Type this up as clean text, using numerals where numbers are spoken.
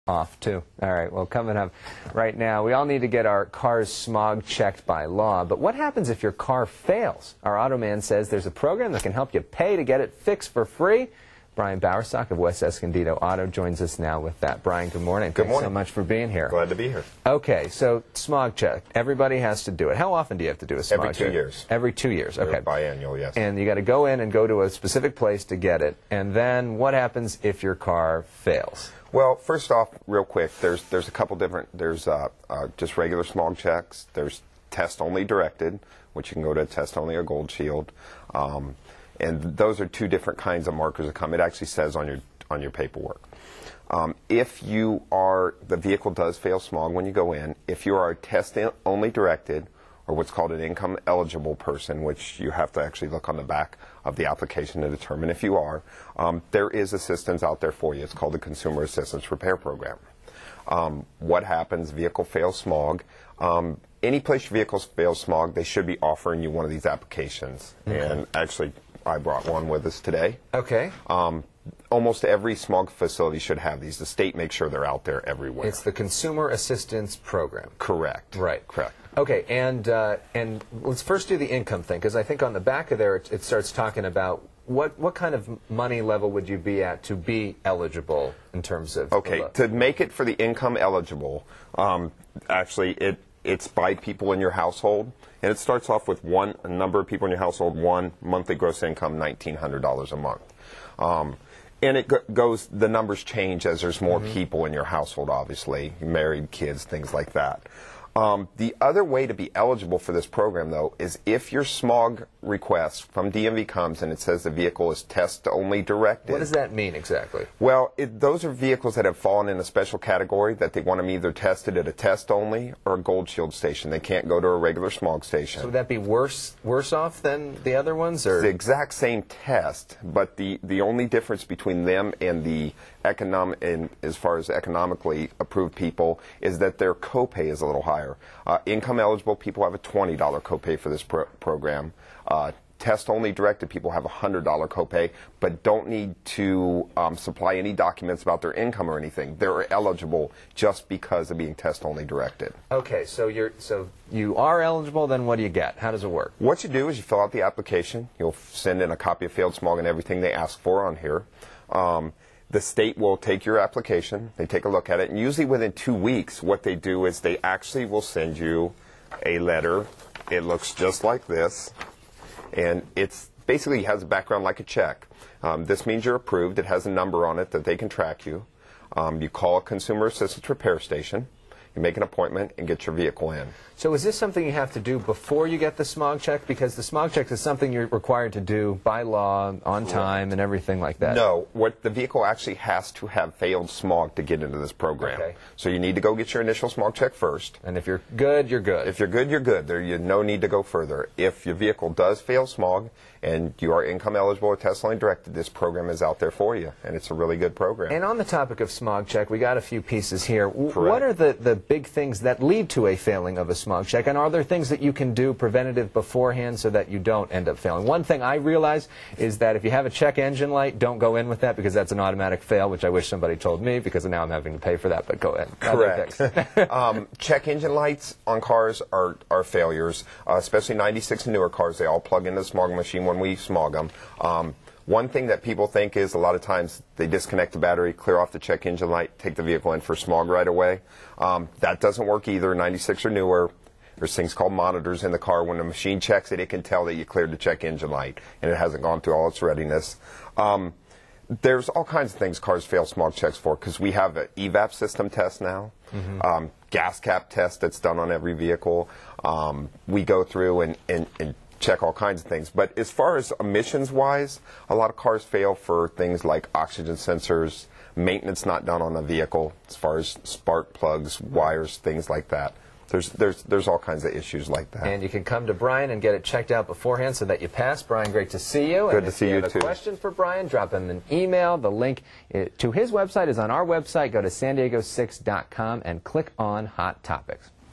Off too. All right, well, coming up right now, we all need to get our cars smog checked by law, but what happens if your car fails? Our auto man says there's a program that can help you pay to get it fixed for free. Brian Bowersock of West Escondido Auto joins us now with that. Brian, good morning. Good morning. Thanks so much for being here. Glad to be here. Okay, so smog check. Everybody has to do it. How often do you have to do a smog check? Every 2 years. Every 2 years, okay. Biannual, yes. And you got to go in and go to a specific place to get it. And then what happens if your car fails? Well, first off, real quick, there's a couple different, there's just regular smog checks. There's test-only directed, which you can go to test-only or Gold Shield. And those are two different kinds of markers that come. It actually says on your paperwork. If the vehicle does fail smog when you go in, if you are a test-only directed, or what's called an income-eligible person, which you have to actually look on the back of the application to determine if you are, there is assistance out there for you. It's called the Consumer Assistance Repair Program. What happens? Vehicle fails smog. Any place your vehicle fails smog, they should be offering you one of these applications. Okay. And actually, I brought one with us today. Okay. Almost every smog facility should have these. The state makes sure they're out there everywhere. It's the Consumer Assistance Program. Correct. Right. Correct. Okay, and let's first do the income thing, because I think on the back of there it starts talking about what kind of money level would you be at to be eligible in terms of... Okay, to make it for the income eligible, actually it's by people in your household, and it starts off with a number of people in your household, one monthly gross income, $1,900 a month. And the numbers change as there's more people in your household, obviously, married, kids, things like that. The other way to be eligible for this program, though, is if your smog request from DMV comes and it says the vehicle is test-only directed. What does that mean exactly? Well, those are vehicles that have fallen in a special category that they want them either tested at a test-only or a Gold Shield station. They can't go to a regular smog station. So would that be worse off than the other ones? Or? It's the exact same test, but the only difference between them and the as far as economically approved people is that their copay is a little higher. Income eligible people have a $20 copay for this program. Test-only directed people have a $100 copay, but don't need to supply any documents about their income or anything. They're eligible just because of being test-only directed. Okay, so you are eligible. Then what do you get? How does it work? What you do is you fill out the application. You'll send in a copy of failed smog and everything they ask for on here. The state will take your application, they take a look at it, and usually within 2 weeks what they do is they actually will send you a letter. It looks just like this, and it's basically has a background like a check. This means you're approved. It has a number on it that they can track you. You call a Consumer Assistance Repair Station. You make an appointment and get your vehicle in. So is this something you have to do before you get the smog check? Because the smog check is something you're required to do by law, on time, and everything like that. No, what the vehicle actually has to have failed smog to get into this program. Okay. So you need to go get your initial smog check first. And if you're good, you're good. If you're good, you're good. There's no need to go further. If your vehicle does fail smog and you are income eligible or test-only directed, this program is out there for you, and it's a really good program. And on the topic of smog check, we got a few pieces here. Correct. What are the big things that lead to a failing of a smog check, and are there things that you can do preventative beforehand so that you don't end up failing? One thing I realize is that if you have a check engine light, don't go in with that because that's an automatic fail, which I wish somebody told me because now I'm having to pay for that, but go ahead. Correct. Check engine lights on cars are failures, especially 96 and newer cars. They all plug into the smog machine when we smog them. One thing that people think is a lot of times they disconnect the battery, clear off the check engine light, take the vehicle in for smog right away. That doesn't work either, 96 or newer. There's things called monitors in the car. When the machine checks it, it can tell that you cleared the check engine light and it hasn't gone through all its readiness. There's all kinds of things cars fail smog checks for because we have an EVAP system test now, gas cap test that's done on every vehicle. We go through and check all kinds of things. But as far as emissions-wise, a lot of cars fail for things like oxygen sensors, maintenance not done on the vehicle, as far as spark plugs, wires, things like that. There's all kinds of issues like that. And you can come to Brian and get it checked out beforehand so that you pass. Brian, great to see you. Good to see you, too. If you have a question for Brian, drop him an email. The link to his website is on our website. Go to san diego6.com and click on Hot Topics.